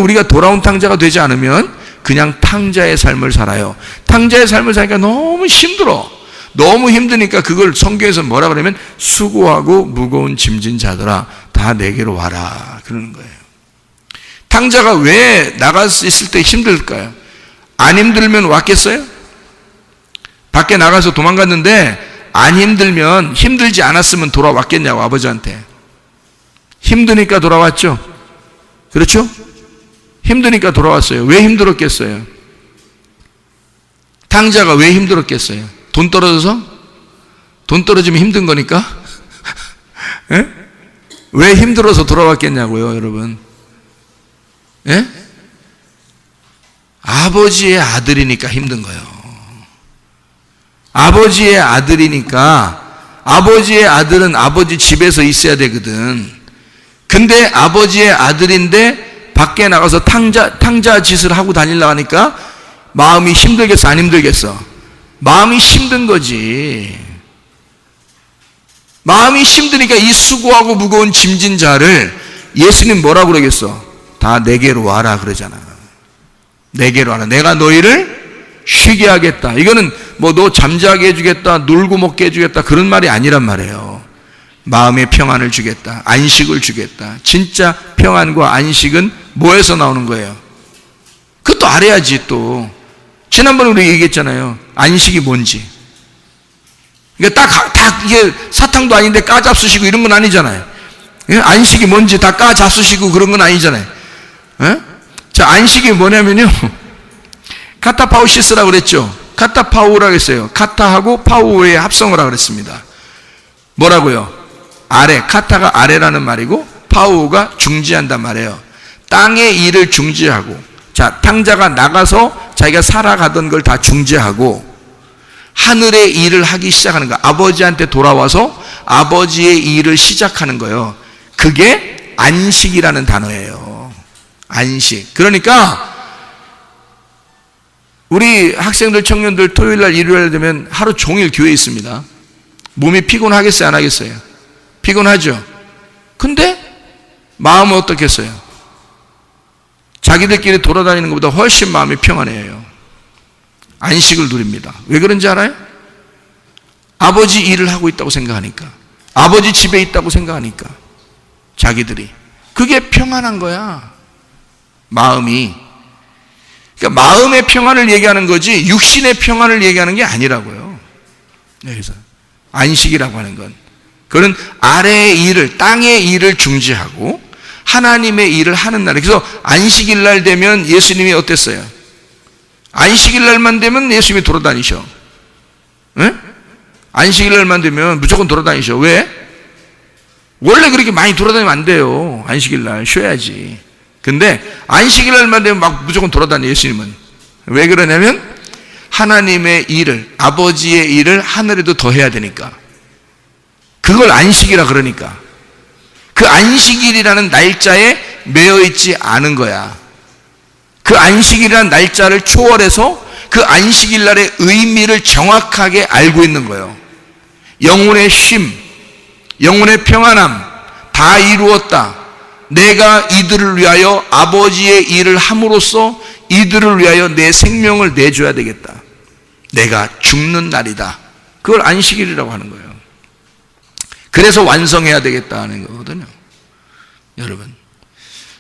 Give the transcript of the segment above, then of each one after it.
우리가 돌아온 탕자가 되지 않으면 그냥 탕자의 삶을 살아요. 탕자의 삶을 사니까 너무 힘들어. 너무 힘드니까 그걸 성경에서 뭐라 그러면 수고하고 무거운 짐진 자들아 다 내게로 와라 그러는 거예요. 탕자가 왜 나갔을 때 힘들까요? 안 힘들면 왔겠어요? 밖에 나가서 도망갔는데 안 힘들면, 힘들지 않았으면 돌아왔겠냐고 아버지한테. 힘드니까 돌아왔죠? 그렇죠? 힘드니까 돌아왔어요. 왜 힘들었겠어요? 탕자가 왜 힘들었겠어요? 돈 떨어져서? 돈 떨어지면 힘든 거니까? 예? 왜 힘들어서 돌아왔겠냐고요, 여러분? 예? 아버지의 아들이니까 힘든 거예요. 아버지의 아들이니까, 아버지의 아들은 아버지 집에서 있어야 되거든. 근데 아버지의 아들인데 밖에 나가서 탕자 짓을 하고 다니려고 하니까 마음이 힘들겠어, 안 힘들겠어? 마음이 힘든 거지. 마음이 힘드니까 이 수고하고 무거운 짐진 자를 예수님 뭐라고 그러겠어? 다 내게로 와라 그러잖아. 내게로 와라. 내가 너희를 쉬게 하겠다. 이거는 뭐 너 잠자게 해주겠다, 놀고 먹게 해주겠다 그런 말이 아니란 말이에요. 마음의 평안을 주겠다, 안식을 주겠다. 진짜 평안과 안식은 뭐에서 나오는 거예요? 그것도 알아야지. 또 지난번에 우리 얘기했잖아요. 안식이 뭔지. 그러니까 다 이게 사탕도 아닌데 까잡수시고 이런 건 아니잖아요. 안식이 뭔지 다 까잡수시고 그런 건 아니잖아요. 에? 자, 안식이 뭐냐면요, 카타파우시스라고 그랬죠. 카타파우라고 했어요. 카타하고 파우의 합성어라고 그랬습니다. 뭐라고요? 아래, 카타가 아래라는 말이고 파우가 중지한단 말이에요. 땅의 일을 중지하고, 자, 탕자가 나가서 자기가 살아가던 걸 다 중지하고 하늘의 일을 하기 시작하는 거야. 아버지한테 돌아와서 아버지의 일을 시작하는 거예요. 그게 안식이라는 단어예요. 안식. 그러니까 우리 학생들, 청년들 토요일날, 일요일 되면 하루 종일 교회에 있습니다. 몸이 피곤하겠어요, 안 하겠어요? 피곤하죠? 근데 마음은 어떻겠어요? 자기들끼리 돌아다니는 것보다 훨씬 마음이 평안해요. 안식을 누립니다. 왜 그런지 알아요? 아버지 일을 하고 있다고 생각하니까, 아버지 집에 있다고 생각하니까, 자기들이. 그게 평안한 거야, 마음이. 그러니까 마음의 평안을 얘기하는 거지 육신의 평안을 얘기하는 게 아니라고요. 그래서 안식이라고 하는 건, 그건 아래의 일을, 땅의 일을 중지하고 하나님의 일을 하는 날. 그래서 안식일 날 되면 예수님이 어땠어요? 안식일 날만 되면 예수님이 돌아다니셔. 네? 안식일 날만 되면 무조건 돌아다니셔. 왜? 원래 그렇게 많이 돌아다니면 안 돼요. 안식일 날 쉬어야지. 근데 안식일 날만 되면 막 무조건 돌아다녀, 예수님은. 왜 그러냐면 하나님의 일을, 아버지의 일을 하늘에도 더 해야 되니까. 그걸 안식이라 그러니까. 그 안식일이라는 날짜에 매여 있지 않은 거야. 그 안식일이라는 날짜를 초월해서 그 안식일 날의 의미를 정확하게 알고 있는 거예요. 영혼의 쉼, 영혼의 평안함 다 이루었다. 내가 이들을 위하여 아버지의 일을 함으로써 이들을 위하여 내 생명을 내줘야 되겠다. 내가 죽는 날이다. 그걸 안식일이라고 하는 거예요. 그래서 완성해야 되겠다는 거거든요, 여러분.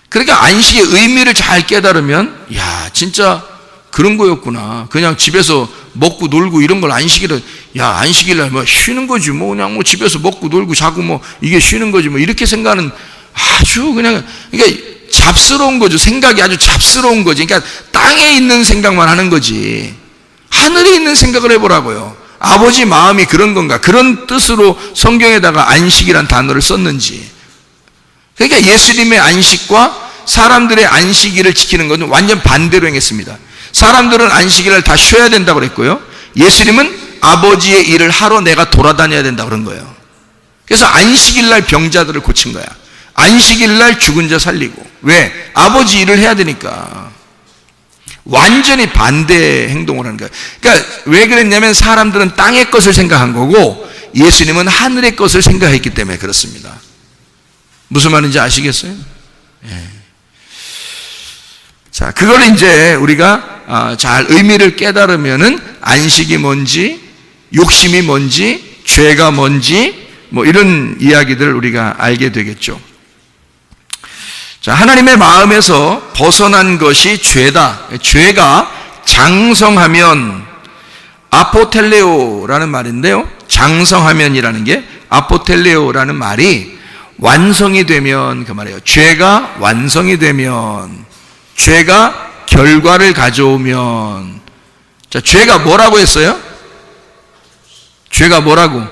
그러니까 안식의 의미를 잘 깨달으면, 야, 진짜 그런 거였구나. 그냥 집에서 먹고 놀고 이런 걸 안식이라, 야, 안식일날 뭐 쉬는 거지, 뭐 그냥 뭐 집에서 먹고 놀고 자고 뭐 이게 쉬는 거지, 뭐 이렇게 생각하는 아주 그냥, 그러니까 잡스러운 거죠. 생각이 아주 잡스러운 거지. 그러니까 땅에 있는 생각만 하는 거지. 하늘에 있는 생각을 해보라고요. 아버지 마음이 그런 건가? 그런 뜻으로 성경에다가 안식이란 단어를 썼는지. 그러니까 예수님의 안식과 사람들의 안식일을 지키는 것은 완전 반대로 행했습니다. 사람들은 안식일을 다 쉬어야 된다고 그랬고요, 예수님은 아버지의 일을 하러 내가 돌아다녀야 된다고 그런 거예요. 그래서 안식일날 병자들을 고친 거야. 안식일날 죽은 자 살리고. 왜? 아버지 일을 해야 되니까. 완전히 반대 행동을 하는 거예요. 그러니까 왜 그랬냐면 사람들은 땅의 것을 생각한 거고 예수님은 하늘의 것을 생각했기 때문에 그렇습니다. 무슨 말인지 아시겠어요? 예. 자, 그걸 이제 우리가 잘 의미를 깨달으면은 안식이 뭔지, 욕심이 뭔지, 죄가 뭔지, 뭐 이런 이야기들을 우리가 알게 되겠죠. 자, 하나님의 마음에서 벗어난 것이 죄다. 죄가 장성하면, 아포텔레오라는 말인데요. 장성하면이라는 게, 아포텔레오라는 말이 완성이 되면 그 말이에요. 죄가 완성이 되면, 죄가 결과를 가져오면. 자, 죄가 뭐라고 했어요? 죄가 뭐라고?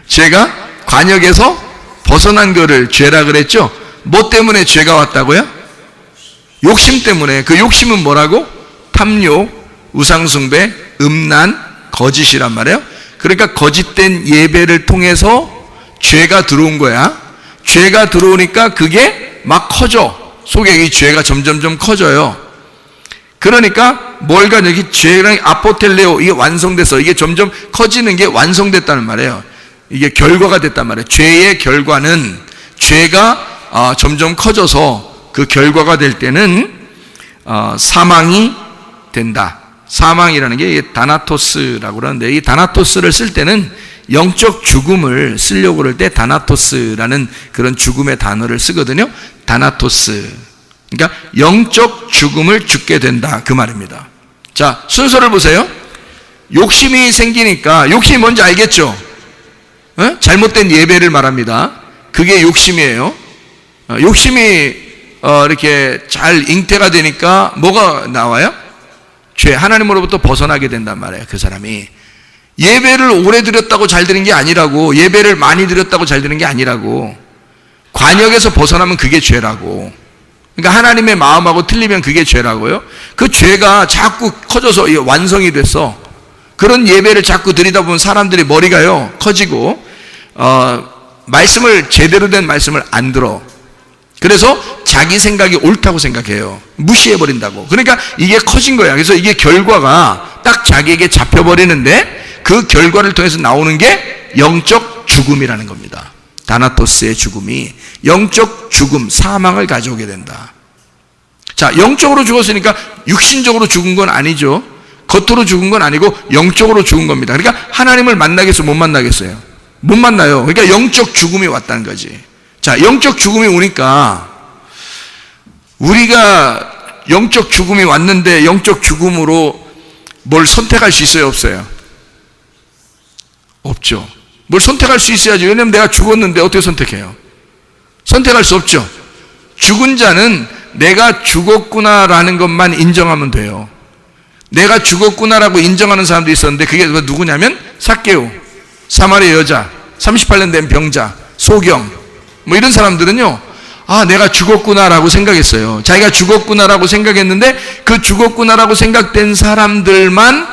죄가 관역에서 벗어난 거를 죄라 그랬죠? 뭐 때문에 죄가 왔다고요? 욕심 때문에. 그 욕심은 뭐라고? 탐욕, 우상숭배, 음란, 거짓이란 말이에요. 그러니까 거짓된 예배를 통해서 죄가 들어온 거야. 죄가 들어오니까 그게 막 커져. 속에 이 죄가 점점점 커져요. 그러니까 뭘까? 여기 죄랑 아포텔레오, 이게 완성돼서 이게 점점 커지는 게 완성됐다는 말이에요. 이게 결과가 됐단 말이에요. 죄의 결과는, 죄가 점점 커져서 그 결과가 될 때는 사망이 된다. 사망이라는 게 다나토스라고 그러는데, 이 다나토스를 쓸 때는 영적 죽음을 쓰려고 그럴 때 다나토스라는 그런 죽음의 단어를 쓰거든요. 다나토스. 그러니까 영적 죽음을 죽게 된다, 그 말입니다. 자, 순서를 보세요. 욕심이 생기니까, 욕심이 뭔지 알겠죠? 잘못된 예배를 말합니다. 그게 욕심이에요. 욕심이 이렇게 잘 잉태가 되니까 뭐가 나와요? 죄, 하나님으로부터 벗어나게 된단 말이에요. 그 사람이 예배를 오래 드렸다고 잘 드는 게 아니라고, 예배를 많이 드렸다고 잘 드는 게 아니라고, 관역에서 벗어나면 그게 죄라고. 그러니까 하나님의 마음하고 틀리면 그게 죄라고요. 그 죄가 자꾸 커져서 완성이 됐어. 그런 예배를 자꾸 드리다 보면 사람들이 머리가요 커지고 말씀을, 제대로 된 말씀을 안 들어. 그래서 자기 생각이 옳다고 생각해요. 무시해버린다고. 그러니까 이게 커진 거야. 그래서 이게 결과가 딱 자기에게 잡혀버리는데, 그 결과를 통해서 나오는 게 영적 죽음이라는 겁니다. 다나토스의 죽음이 영적 죽음, 사망을 가져오게 된다. 자, 영적으로 죽었으니까 육신적으로 죽은 건 아니죠. 겉으로 죽은 건 아니고 영적으로 죽은 겁니다. 그러니까 하나님을 만나겠어요? 못 만나겠어요? 못 만나요. 그러니까 영적 죽음이 왔다는 거지. 자, 영적 죽음이 오니까 우리가 영적 죽음이 왔는데 영적 죽음으로 뭘 선택할 수 있어요? 없어요? 없죠. 뭘 선택할 수 있어야지. 왜냐면 내가 죽었는데 어떻게 선택해요? 선택할 수 없죠. 죽은 자는 내가 죽었구나라는 것만 인정하면 돼요. 내가 죽었구나라고 인정하는 사람도 있었는데, 그게 누구냐면 삭개오, 사마리아 여자, 38년 된 병자, 소경, 뭐 이런 사람들은요, 아, 내가 죽었구나라고 생각했어요. 자기가 죽었구나라고 생각했는데, 그 죽었구나라고 생각된 사람들만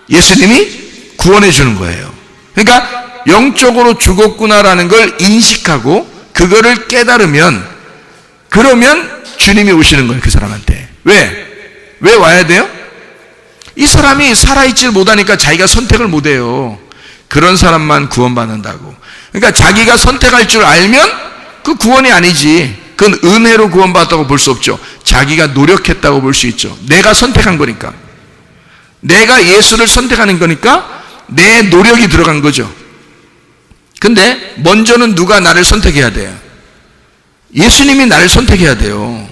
예수님이 구원해 주는 거예요. 그러니까 영적으로 죽었구나라는 걸 인식하고 그거를 깨달으면, 그러면 주님이 오시는 거예요. 그 사람한테. 왜 와야 돼요? 이 사람이 살아있지를 못하니까 자기가 선택을 못해요. 그런 사람만 구원받는다고. 그러니까 자기가 선택할 줄 알면 그 구원이 아니지. 그건 은혜로 구원받았다고 볼 수 없죠. 자기가 노력했다고 볼 수 있죠. 내가 선택한 거니까. 내가 예수를 선택하는 거니까 내 노력이 들어간 거죠. 근데 먼저는 누가 나를 선택해야 돼요? 예수님이 나를 선택해야 돼요.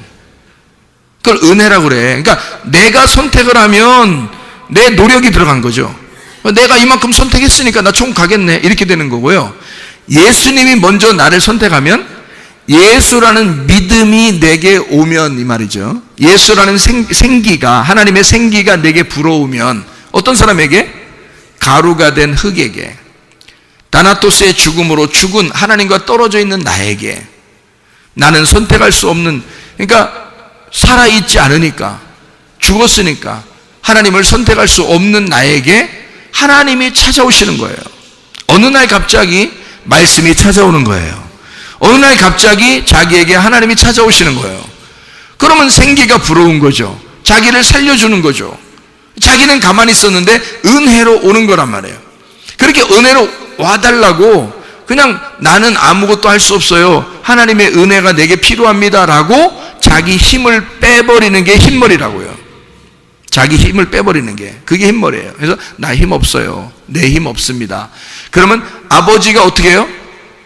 그걸 은혜라고 그래. 그러니까 내가 선택을 하면 내 노력이 들어간 거죠. 내가 이만큼 선택했으니까 나 천국 가겠네, 이렇게 되는 거고요. 예수님이 먼저 나를 선택하면, 예수라는 믿음이 내게 오면, 이 말이죠. 예수라는 생기가, 하나님의 생기가 내게 불어오면, 어떤 사람에게? 가루가 된 흙에게, 다나토스의 죽음으로 죽은 하나님과 떨어져 있는 나에게, 나는 선택할 수 없는, 그러니까 살아있지 않으니까, 죽었으니까 하나님을 선택할 수 없는 나에게 하나님이 찾아오시는 거예요. 어느 날 갑자기 말씀이 찾아오는 거예요. 어느 날 갑자기 자기에게 하나님이 찾아오시는 거예요. 그러면 생기가 불어온 거죠. 자기를 살려주는 거죠. 자기는 가만히 있었는데 은혜로 오는 거란 말이에요. 그렇게 은혜로 와달라고, 그냥 나는 아무것도 할 수 없어요, 하나님의 은혜가 내게 필요합니다 라고 자기 힘을 빼버리는 게 흰머리라고요. 자기 힘을 빼버리는 게, 그게 흰머리예요. 그래서 나 힘 없어요, 내 힘 없습니다. 그러면 아버지가 어떻게 해요?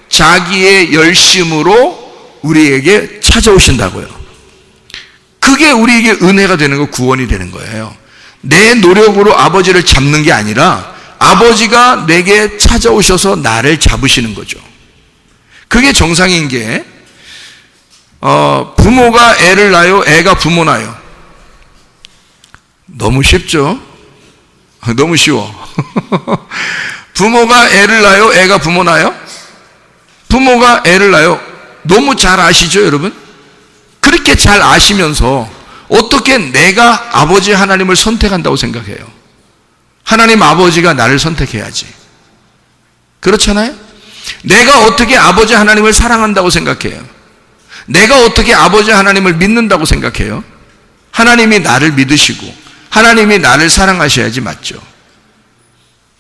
자기의 열심으로 우리에게 찾아오신다고요. 그게 우리에게 은혜가 되는 거, 구원이 되는 거예요. 내 노력으로 아버지를 잡는 게 아니라 아버지가 내게 찾아오셔서 나를 잡으시는 거죠. 그게 정상인 게, 부모가 애를 낳아요, 애가 부모 낳아요? 너무 쉽죠? 너무 쉬워. 부모가 애를 낳아요, 애가 부모 낳아요? 부모가 애를 낳아요. 너무 잘 아시죠, 여러분? 그렇게 잘 아시면서 어떻게 내가 아버지 하나님을 선택한다고 생각해요? 하나님 아버지가 나를 선택해야지. 그렇잖아요? 내가 어떻게 아버지 하나님을 사랑한다고 생각해요? 내가 어떻게 아버지 하나님을 믿는다고 생각해요? 하나님이 나를 믿으시고 하나님이 나를 사랑하셔야지, 맞죠?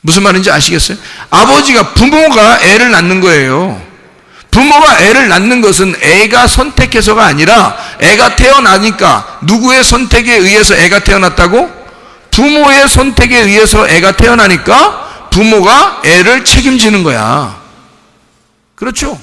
무슨 말인지 아시겠어요? 아버지가, 부모가 애를 낳는 거예요. 부모가 애를 낳는 것은 애가 선택해서가 아니라 애가 태어나니까, 누구의 선택에 의해서 애가 태어났다고? 부모의 선택에 의해서 애가 태어나니까 부모가 애를 책임지는 거야. 그렇죠?